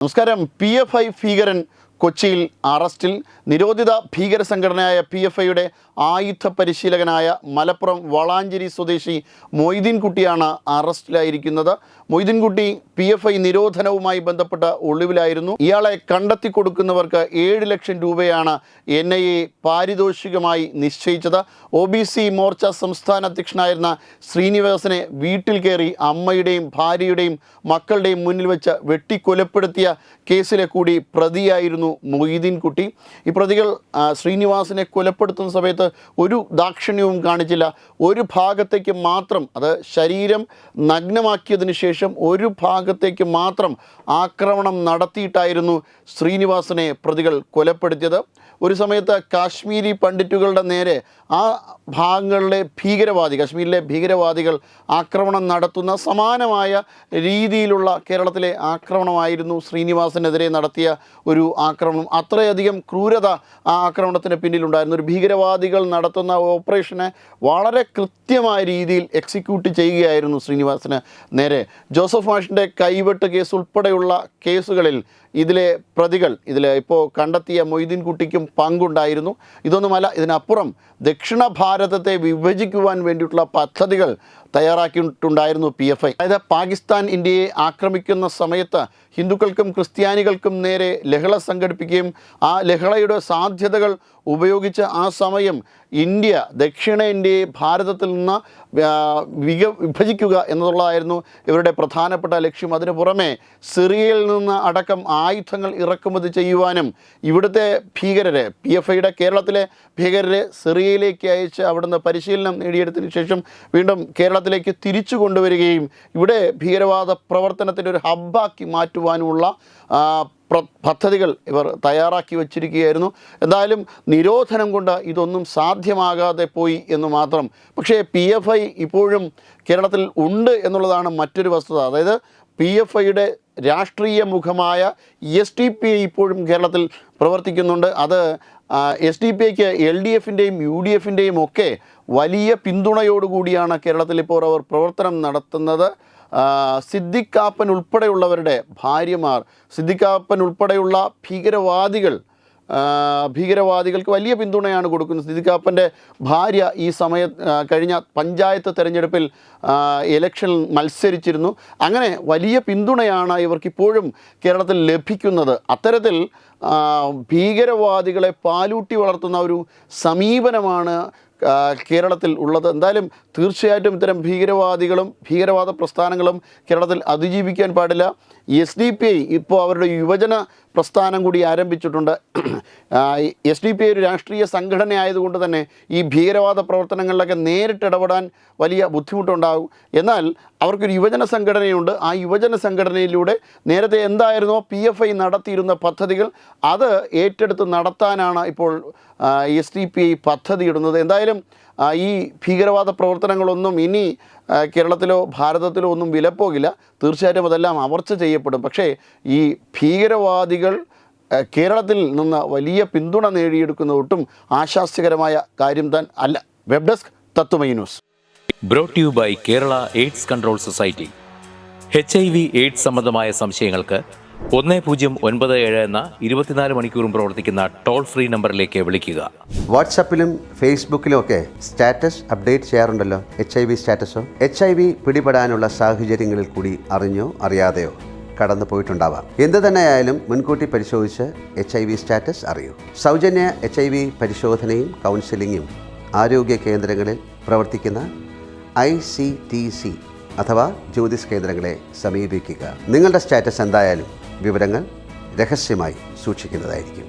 നമസ്കാരം. PFI ഭീകരൻ കൊച്ചിയിൽ അറസ്റ്റിൽ. നിരോധിത ഭീകര സംഘടനയായ PFIയുടെ ആയുധ പരിശീലകനായ മലപ്പുറം വളാഞ്ചേരി സ്വദേശി മൊയ്തീൻകുട്ടിയാണ് അറസ്റ്റിലായിരിക്കുന്നത്. മൊയ്തീൻകുട്ടി PFI നിരോധനവുമായി ബന്ധപ്പെട്ട ഒളിവിലായിരുന്നു. ഇയാളെ കണ്ടെത്തി കൊടുക്കുന്നവർക്ക് 7 ലക്ഷം രൂപയാണ് NIA പാരിതോഷികമായി നിശ്ചയിച്ചത്. OBC മോർച്ച സംസ്ഥാന അധ്യക്ഷനായിരുന്ന ശ്രീനിവാസനെ വീട്ടിൽ കയറി അമ്മയുടെയും ഭാര്യയുടെയും മക്കളുടെയും മുന്നിൽ വെച്ച് വെട്ടിക്കൊലപ്പെടുത്തിയ കേസിലെ കൂടി പ്രതിയായിരുന്നു മൊയ്തീൻകുട്ടി. ഈ പ്രതികൾ ശ്രീനിവാസനെ കൊലപ്പെടുത്തുന്ന സമയത്ത് ഒരു ദാക്ഷിണ്യവും കാണിച്ചില്ല. ഒരു ഭാഗത്തേക്ക് മാത്രം, അത് ശരീരം നഗ്നമാക്കിയതിന് ശേഷം ഒരു ഭാഗത്തേക്ക് മാത്രം ആക്രമണം നടത്തിയിട്ടായിരുന്നു ശ്രീനിവാസനെ പ്രതികൾ കൊലപ്പെടുത്തിയത്. ഒരു സമയത്ത് കാശ്മീരി പണ്ഡിറ്റുകളുടെ നേരെ ആ ഭാഗങ്ങളിലെ കാശ്മീരിലെ ഭീകരവാദികൾ ആക്രമണം നടത്തുന്ന സമാനമായ രീതിയിലുള്ള കേരളത്തിലെ ആക്രമണമായിരുന്നു ശ്രീനിവാസനെതിരെ നടത്തിയ ഒരു ആക്രമണം. അത്രയധികം ക്രൂരത ആ ആക്രമണത്തിന് പിന്നിലുണ്ടായിരുന്നു. ഒരു ഭീകരവാദികൾ നടത്തുന്ന ഓപ്പറേഷനെ വളരെ കൃത്യമായ രീതിയിൽ എക്സിക്യൂട്ട് ചെയ്യുകയായിരുന്നു ശ്രീനിവാസന് നേരെ. ജോസഫ് മാഷിൻ്റെ കൈവെട്ട് കേസ് ഉൾപ്പെടെയുള്ള കേസുകളിൽ ഇതിലെ പ്രതികൾ, ഇപ്പോൾ കണ്ടെത്തിയ മൊയ്തീൻകുട്ടിക്കും പങ്കുണ്ടായിരുന്നു. ഇതൊന്നുമല്ല, ഇതിനപ്പുറം ദക്ഷിണ ഭാരതത്തെ വിഭജിക്കുവാൻ വേണ്ടിയിട്ടുള്ള പദ്ധതികൾ തയ്യാറാക്കിയിട്ടുണ്ടായിരുന്നു PFI. അതായത് പാകിസ്ഥാൻ ഇന്ത്യയെ ആക്രമിക്കുന്ന സമയത്ത് ഹിന്ദുക്കൾക്കും ക്രിസ്ത്യാനികൾക്കും നേരെ ലഹള സംഘടിപ്പിക്കുകയും ആ ലഹളയുടെ സാധ്യതകൾ ഉപയോഗിച്ച് ആ സമയം ദക്ഷിണേന്ത്യയെ ഭാരതത്തിൽ നിന്ന് വിഭജിക്കുക എന്നുള്ളതായിരുന്നു ഇവരുടെ പ്രധാനപ്പെട്ട ലക്ഷ്യം. അതിനു പുറമെ സിറിയയിൽ നിന്ന് അടക്കം ആയുധങ്ങൾ ഇറക്കുമതി ചെയ്യുവാനും ഇവിടുത്തെ ഭീകരരെ, PFIയുടെ കേരളത്തിലെ ഭീകരരെ സിറിയയിലേക്ക് അയച്ച് അവിടുന്ന് പരിശീലനം നേടിയെടുത്തതിന് ശേഷം വീണ്ടും കേരളത്തിലേക്ക് തിരിച്ചു കൊണ്ടുവരികയും ഇവിടെ ഭീകരവാദ പ്രവർത്തനത്തിൻ്റെ ഒരു ഹബ്ബാക്കി മാറ്റുവാനുമുള്ള പദ്ധതികൾ ഇവർ തയ്യാറാക്കി വച്ചിരിക്കുകയായിരുന്നു. എന്തായാലും നിരോധനം കൊണ്ട് ഇതൊന്നും സാധ്യമാകാതെ പോയി എന്ന് മാത്രം. പക്ഷേ PFI ഇപ്പോഴും കേരളത്തിൽ ഉണ്ട് എന്നുള്ളതാണ് മറ്റൊരു വസ്തുത. അതായത് PFIയുടെ രാഷ്ട്രീയ മുഖമായ SDPI ഇപ്പോഴും കേരളത്തിൽ പ്രവർത്തിക്കുന്നുണ്ട്. അത് SDPIക്ക് LDFിൻ്റെയും UDFിൻ്റെയും ഒക്കെ വലിയ പിന്തുണയോടുകൂടിയാണ് കേരളത്തിൽ ഇപ്പോൾ അവർ പ്രവർത്തനം നടത്തുന്നത്. സിദ്ദിഖ് കാപ്പൻ ഉൾപ്പെടെയുള്ളവരുടെ ഭാര്യമാർ, സിദ്ദിഖ് കാപ്പൻ ഉൾപ്പെടെയുള്ള ഭീകരവാദികൾക്ക് വലിയ പിന്തുണയാണ് കൊടുക്കുന്നത്. സിദ്ദിഖ് കാപ്പൻ്റെ ഭാര്യ ഈ കഴിഞ്ഞ പഞ്ചായത്ത് തെരഞ്ഞെടുപ്പിൽ ഇലക്ഷനിൽ മത്സരിച്ചിരുന്നു. അങ്ങനെ വലിയ പിന്തുണയാണ് ഇവർക്കിപ്പോഴും കേരളത്തിൽ ലഭിക്കുന്നത്. അത്തരത്തിൽ ഭീകരവാദികളെ പാലൂട്ടി വളർത്തുന്ന ഒരു സമീപനമാണ് കേരളത്തിൽ ഉള്ളത്. എന്തായാലും തീർച്ചയായിട്ടും ഇത്തരം ഭീകരവാദികളും ഭീകരവാദ പ്രസ്ഥാനങ്ങളും കേരളത്തിൽ അതിജീവിക്കാൻ പാടില്ല. SDPI ഇപ്പോൾ അവരുടെ യുവജന പ്രസ്ഥാനം കൂടി ആരംഭിച്ചിട്ടുണ്ട്. SDPI ഒരു രാഷ്ട്രീയ സംഘടന ആയതുകൊണ്ട് തന്നെ ഈ ഭീകരവാദ പ്രവർത്തനങ്ങളിലൊക്കെ നേരിട്ട് ഇടപെടാൻ വലിയ ബുദ്ധിമുട്ടുണ്ടാകും. എന്നാൽ അവർക്കൊരു യുവജന സംഘടനയുണ്ട്. ആ യുവജന സംഘടനയിലൂടെ നേരത്തെ എന്തായിരുന്നോ PFI നടത്തിയിരുന്ന പദ്ധതികൾ അത് ഏറ്റെടുത്ത് നടത്താനാണ് ഇപ്പോൾ SDPI പദ്ധതിയിടുന്നത്. എന്തായാലും ഈ ഭീകരവാദ പ്രവർത്തനങ്ങളൊന്നും ഇനി കേരളത്തിലോ ഭാരതത്തിലോ ഒന്നും വിലപ്പോകില്ല. തീർച്ചയായിട്ടും അതെല്ലാം അമർച്ച ചെയ്യപ്പെടും. പക്ഷേ ഈ ഭീകരവാദികൾ കേരളത്തിൽ നിന്ന് വലിയ പിന്തുണ നേടിയെടുക്കുന്ന ഒട്ടും ആശാസ്യകരമായ കാര്യം അല്ല. Web desk Tatwamayi news. Brought you by Kerala AIDS control society. HIV AIDS സംബന്ധമായ സംശയങ്ങൾക്ക് 1097 എന്ന 24 മണിക്കൂറും പ്രവർത്തിക്കുന്ന ടോൾ ഫ്രീ നമ്പറിലേക്ക് വിളിക്കുക. വാട്സാപ്പിലും ഫേസ്ബുക്കിലും ഒക്കെ സ്റ്റാറ്റസ് അപ്ഡേറ്റ് ചെയ്യാറുണ്ടല്ലോ. HIV സ്റ്റാറ്റസോ HIV പിടിപെടാനുള്ള സാഹചര്യങ്ങളിൽ കൂടി അറിഞ്ഞോ അറിയാതെയോ കടന്നു പോയിട്ടുണ്ടാവാം. എന്ത് തന്നെയായാലും മുൻകൂട്ടി പരിശോധിച്ച് HIV സ്റ്റാറ്റസ് അറിയൂ. സൗജന്യ HIV പരിശോധനയും കൗൺസിലിങ്ങും ആരോഗ്യ കേന്ദ്രങ്ങളിൽ പ്രവർത്തിക്കുന്ന ICTC അഥവാ ജ്യോതിസ് കേന്ദ്രങ്ങളെ സമീപിക്കുക. നിങ്ങളുടെ സ്റ്റാറ്റസ് എന്തായാലും വിവരങ്ങൾ രഹസ്യമായി സൂക്ഷിക്കുന്നതായിരിക്കും.